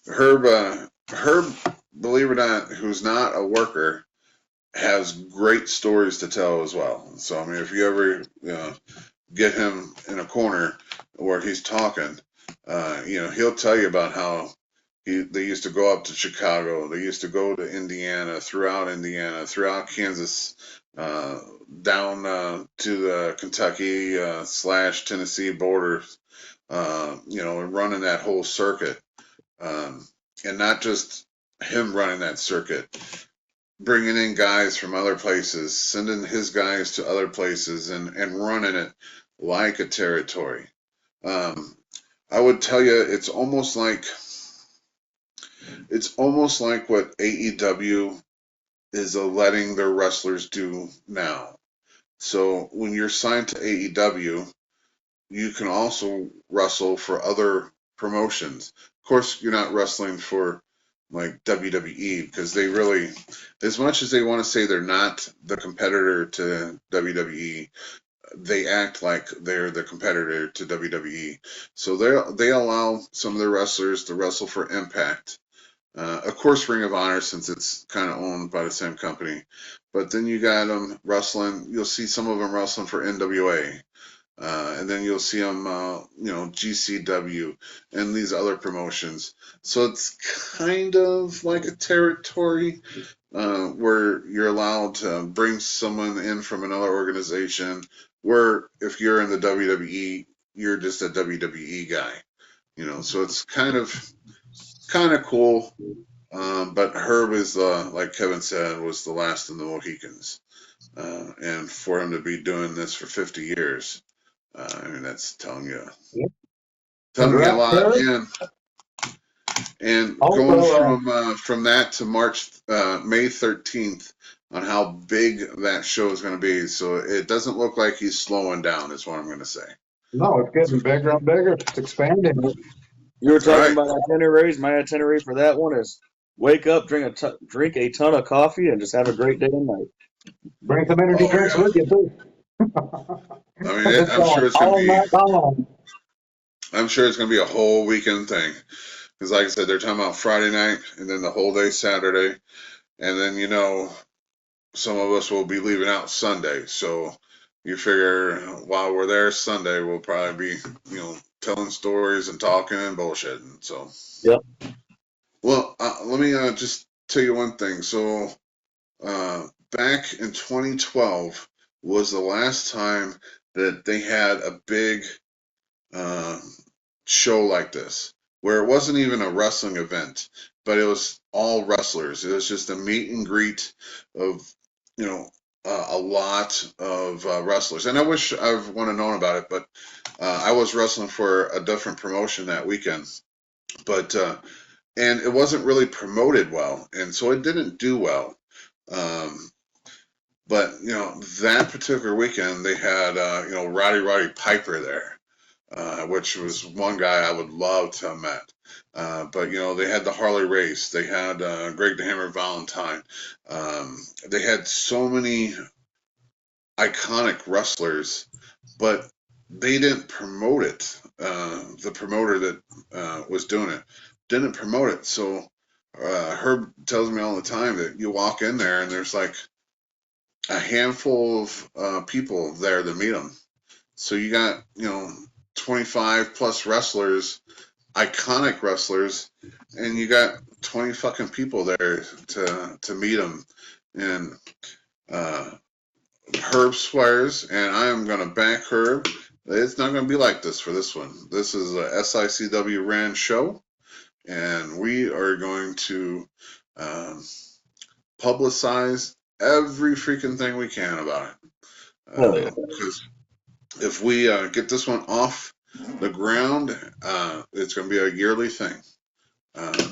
Speaker 2: Herb, believe it or not, who's not a worker, has great stories to tell as well. So I mean, if you ever get him in a corner where he's talking, he'll tell you about how they used to go up to Chicago, they used to go to Indiana, throughout Kansas, down to the Kentucky / Tennessee borders, and running that whole circuit, and not just him running that circuit, bringing in guys from other places, sending his guys to other places, and running it like a territory. I would tell you, it's almost like what AEW is letting their wrestlers do now. So when you're signed to AEW, you can also wrestle for other promotions. Of course, you're not wrestling for like WWE because they really, as much as they want to say they're not the competitor to WWE, they act like they're the competitor to WWE. So they allow some of their wrestlers to wrestle for Impact. Of course, Ring of Honor, since it's kind of owned by the same company. But then you got them wrestling. You'll see some of them wrestling for NWA. And then you'll see them, GCW and these other promotions. So it's kind of like a territory where you're allowed to bring someone in from another organization. Where if you're in the WWE, you're just a WWE guy. So it's kind of cool. But Herb is, like Kevin said, was the last of the Mohicans. And for him to be doing this for 50 years, I mean, that's telling you a lot. And going from that to May 13th on how big that show is going to be. So it doesn't look like he's slowing down, is what I'm going to say.
Speaker 1: No, it's getting bigger and bigger. It's expanding.
Speaker 3: You were
Speaker 2: That's
Speaker 3: talking
Speaker 2: right.
Speaker 3: about itineraries. My itinerary for that one is wake up, drink a ton of coffee, and just have a great day and night.
Speaker 1: Bring some energy
Speaker 2: Oh
Speaker 1: drinks
Speaker 2: yeah.
Speaker 1: with you too.
Speaker 2: I mean,
Speaker 1: It's
Speaker 2: I'm sure
Speaker 1: going
Speaker 2: it's gonna
Speaker 1: all
Speaker 2: be.
Speaker 1: night long.
Speaker 2: I'm sure it's gonna be a whole weekend thing. Because like I said, they're talking about Friday night and then the whole day Saturday, and then some of us will be leaving out Sunday. So you figure while we're there Sunday, we'll probably be telling stories and talking and bullshitting. So
Speaker 3: Yep.
Speaker 2: well, let me just tell you one thing. So back in 2012 was the last time that they had a big uh, show like this, where it wasn't even a wrestling event, but it was all wrestlers. It was just a meet and greet of, a lot of wrestlers. And I wish I would have known about it, but I was wrestling for a different promotion that weekend. But and it wasn't really promoted well, and so it didn't do well. Um, but that particular weekend they had Roddy Piper there, which was one guy I would love to have met. But they had the Harley Race, they had Greg the Hammer Valentine, they had so many iconic wrestlers, but they didn't promote it. The promoter that was doing it didn't promote it. So Herb tells me all the time that you walk in there and there's like a handful of people there to meet them. So you got 25 plus wrestlers, iconic wrestlers, and you got 20 fucking people there to meet them. And uh, Herb swears, and I am gonna back Herb. It's not gonna be like this for this one. This is a SICW ran show, and we are going to um, publicize every freaking thing we can about it.
Speaker 3: Hell yeah.
Speaker 2: Because if we get this one off the ground, it's going to be a yearly thing.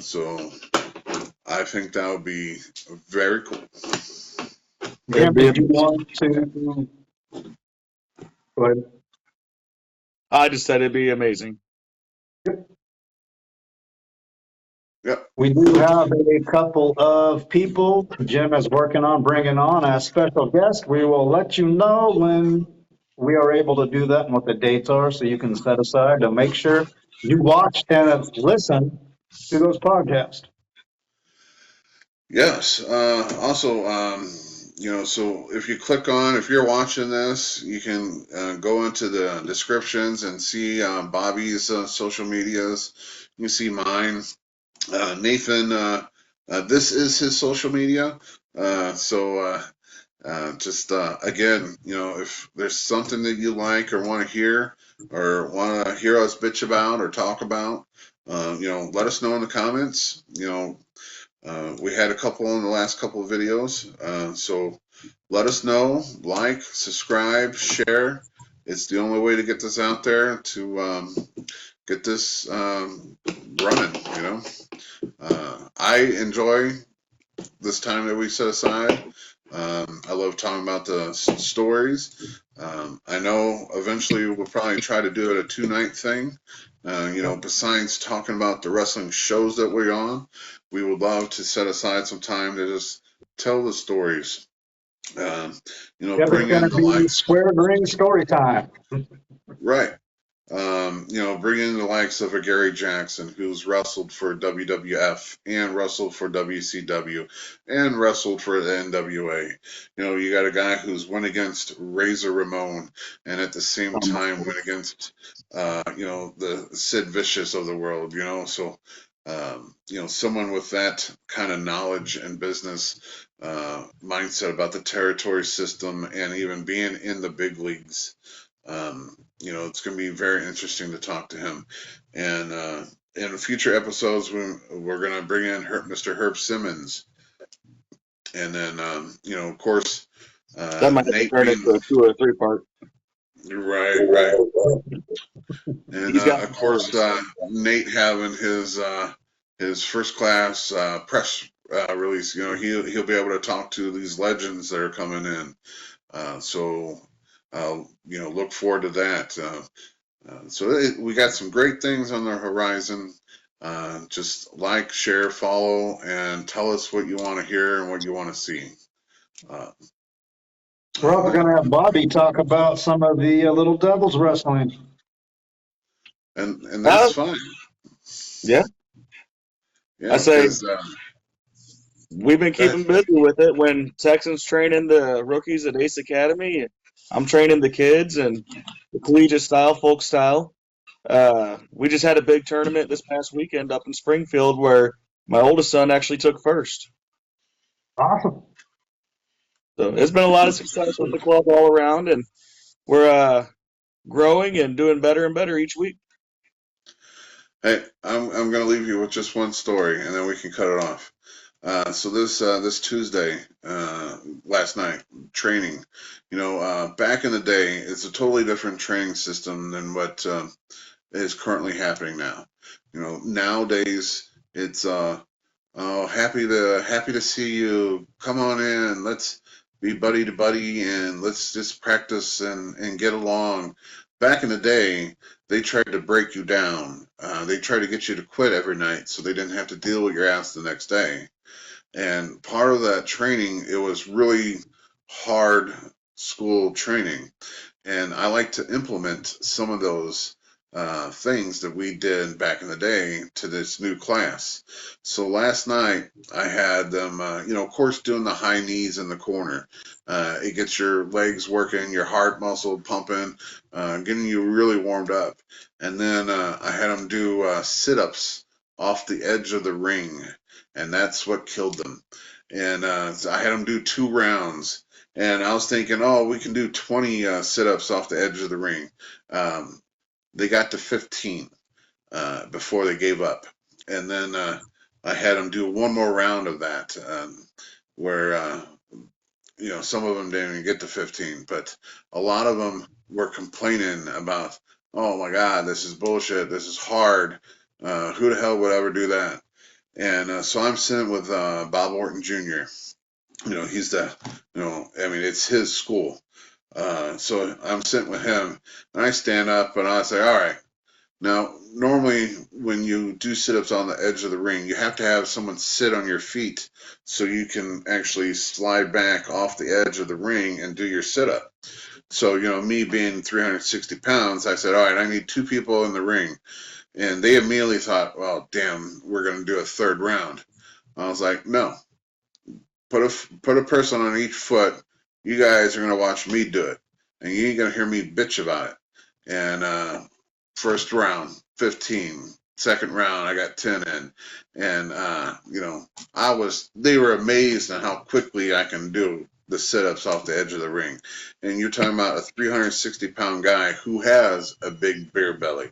Speaker 2: So I think that would be very cool.
Speaker 1: Jim,
Speaker 3: It'd be
Speaker 1: did you want to go ahead?
Speaker 3: I just said it'd be amazing.
Speaker 2: Yep.
Speaker 1: We do have a couple of people Jim is working on bringing on as special guests. We will let you know when we are able to do that and what the dates are, so you can set aside to make sure you watch and listen to those podcasts.
Speaker 2: Yes. Also, so if you're watching this, you can go into the descriptions and see Bobby's social medias. You can see mine. Nathan, this is his social media. Again, if there's something that you like or want to hear or want to hear us bitch about or talk about, let us know in the comments. We had a couple in the last couple of videos. So let us know, like, subscribe, share. It's the only way to get this out there to get this running. I enjoy this time that we set aside. I love talking about the stories. I know eventually we'll probably try to do it a 2-night thing. Besides talking about the wrestling shows that we're on, we would love to set aside some time to just tell the stories.
Speaker 1: Yep, it's
Speaker 2: Bring
Speaker 1: going
Speaker 2: in
Speaker 1: to
Speaker 2: the
Speaker 1: be
Speaker 2: likes.
Speaker 1: Square Green story time.
Speaker 2: Right. Bring in the likes of a Gary Jackson, who's wrestled for WWF and wrestled for WCW and wrestled for the NWA. You got a guy who's went against Razor Ramon and at the same time went against, the Sid Vicious of the world. So, someone with that kind of knowledge and business mindset about the territory system and even being in the big leagues. It's going to be very interesting to talk to him. And in future episodes, we're going to bring in Mr. Herb Simmons. And then, of course,
Speaker 3: That might have to
Speaker 2: Nate
Speaker 3: turn
Speaker 2: being
Speaker 3: into a 2 or 3 part.
Speaker 2: right. And
Speaker 3: He's got
Speaker 2: of course, Nate having his first class press release. He'll be able to talk to these legends that are coming in. So look forward to that. We got some great things on the horizon. Just like, share, follow, and tell us what you want to hear and what you want to see. Uh,
Speaker 1: We're also going to have Bobby talk about some of the Little Devils wrestling.
Speaker 2: and that's fine.
Speaker 3: Yeah.
Speaker 2: Yeah,
Speaker 3: I say
Speaker 2: because
Speaker 3: we've been keeping busy with it. When Texan's training the rookies at Ace Academy, I'm training the kids and the collegiate style, folk style. We just had a big tournament this past weekend up in Springfield where my oldest son actually took first.
Speaker 1: Awesome.
Speaker 3: So it's been a lot of success with the club all around, and we're growing and doing better and better each week.
Speaker 2: hey, I'm going to leave you with just one story, and then we can cut it off. So this Tuesday, last night, training. Back in the day, it's a totally different training system than what is currently happening now. Nowadays it's oh, happy to see you. Come on in. Let's be buddy to buddy and let's just practice and get along. Back in the day, they tried to break you down. They tried to get you to quit every night so they didn't have to deal with your ass the next day. And part of that training, it was really hard school training. And I like to implement some of those things that we did back in the day to this new class. So last night I had them, of course, doing the high knees in the corner. It gets your legs working, your heart muscle pumping, getting you really warmed up. And then I had them do sit-ups off the edge of the ring, and that's what killed them. And so I had them do 2 rounds. And I was thinking, oh, we can do 20 sit-ups off the edge of the ring. They got to 15 before they gave up. And then I had them do one more round of that where, some of them didn't even get to 15, but a lot of them were complaining about, oh my God, this is bullshit. This is hard. Who the hell would ever do that? And so I'm sitting with Bob Orton Jr. He's it's his school. So I'm sitting with him, and I stand up and I say, all right, now normally when you do sit-ups on the edge of the ring, you have to have someone sit on your feet so you can actually slide back off the edge of the ring and do your sit-up. So, me being 360 pounds, I said, all right, I need 2 people in the ring. And they immediately thought, well, damn, we're going to do a 3rd round. I was like, no, put a person on each foot. You guys are going to watch me do it, and you ain't going to hear me bitch about it. And first round, 15. Second round, I got 10 in. And, they were amazed at how quickly I can do the sit-ups off the edge of the ring. And you're talking about a 360-pound guy who has a big beer belly,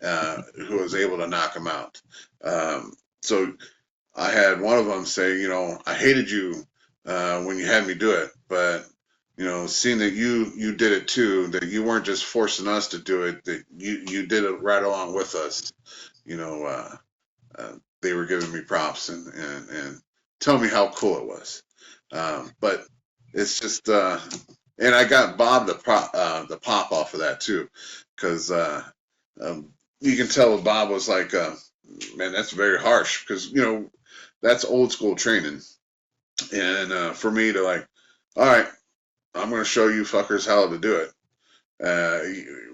Speaker 2: who was able to knock him out. So I had one of them say, I hated you when you had me do it, but seeing that you did it too, that you weren't just forcing us to do it, that you did it right along with us. They were giving me props and telling me how cool it was. But it's just, and I got Bob the pop off of that too, because you can tell Bob was like, man, that's very harsh, because that's old school training. And for me to like, all right, I'm going to show you fuckers how to do it.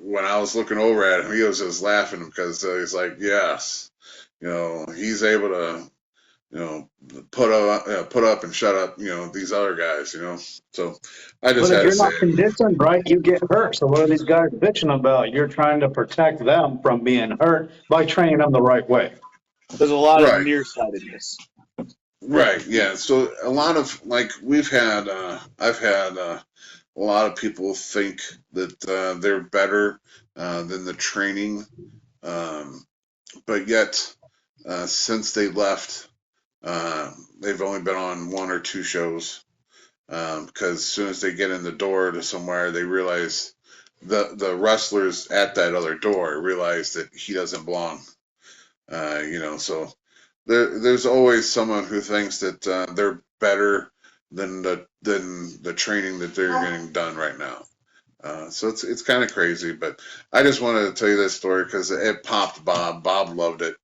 Speaker 2: When I was looking over at him, he was just laughing because he's like, yes, he's able to, put up and shut up, these other guys, So I just
Speaker 1: But if
Speaker 2: had to
Speaker 1: you're
Speaker 2: say
Speaker 1: not
Speaker 2: it.
Speaker 1: conditioned right, you get hurt. So what are these guys bitching about? You're trying to protect them from being hurt by training them the right way.
Speaker 3: There's a lot of
Speaker 2: Right.
Speaker 3: nearsightedness.
Speaker 2: Right. Yeah. So a lot of I've had a lot of people think that they're better than the training, but yet since they left, they've only been on 1 or 2 shows because as soon as they get in the door to somewhere, they realize the wrestlers at that other door realize that he doesn't belong. So there's always someone who thinks that they're better than the training that they're getting done right now. So it's kind of crazy, but I just wanted to tell you this story because it popped Bob. Bob loved it,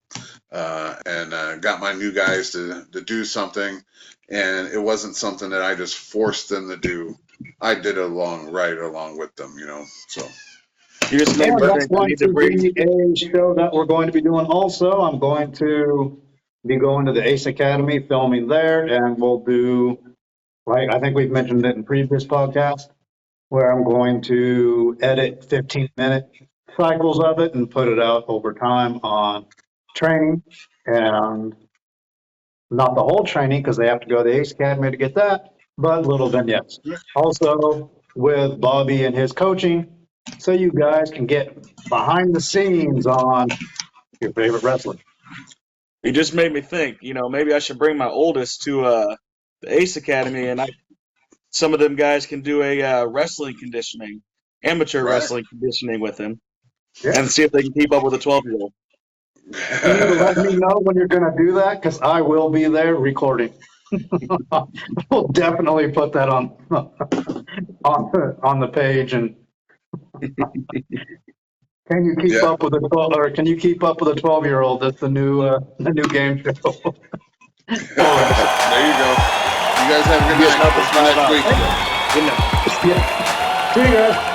Speaker 2: and got my new guys to do something, and it wasn't something that I just forced them to do. I did it right along with them, So
Speaker 3: You just made
Speaker 1: And
Speaker 3: me
Speaker 1: that's
Speaker 3: think I
Speaker 1: going
Speaker 3: need to
Speaker 1: to
Speaker 3: bring.
Speaker 1: be a show that we're going to be doing also. I'm going to be going to the Ace Academy, filming there, and we'll do, like, I think we've mentioned it in previous podcasts, where I'm going to edit 15-minute cycles of it and put it out over time on training, and not the whole training because they have to go to the Ace Academy to get that, but little vignettes. Also with Bobby and his coaching, so you guys can get behind the scenes on your favorite wrestler.
Speaker 3: You just made me think. Maybe I should bring my oldest to the Ace Academy, and some of them guys can do a wrestling conditioning, amateur
Speaker 2: Right.
Speaker 3: wrestling conditioning with him,
Speaker 1: Yeah.
Speaker 3: and see if they can keep up with a 12-year-old.
Speaker 1: You need to let me know when you're going to do that because I will be there recording. We'll definitely put that on on the page. And can you keep
Speaker 2: Yeah.
Speaker 1: up with a 12, or can you keep up with a 12-year-old? That's the new game show.
Speaker 2: There you go. You guys have a good night.
Speaker 3: Help us
Speaker 2: See you next
Speaker 3: out.
Speaker 2: week.
Speaker 3: Good night.
Speaker 1: Yeah. See you guys.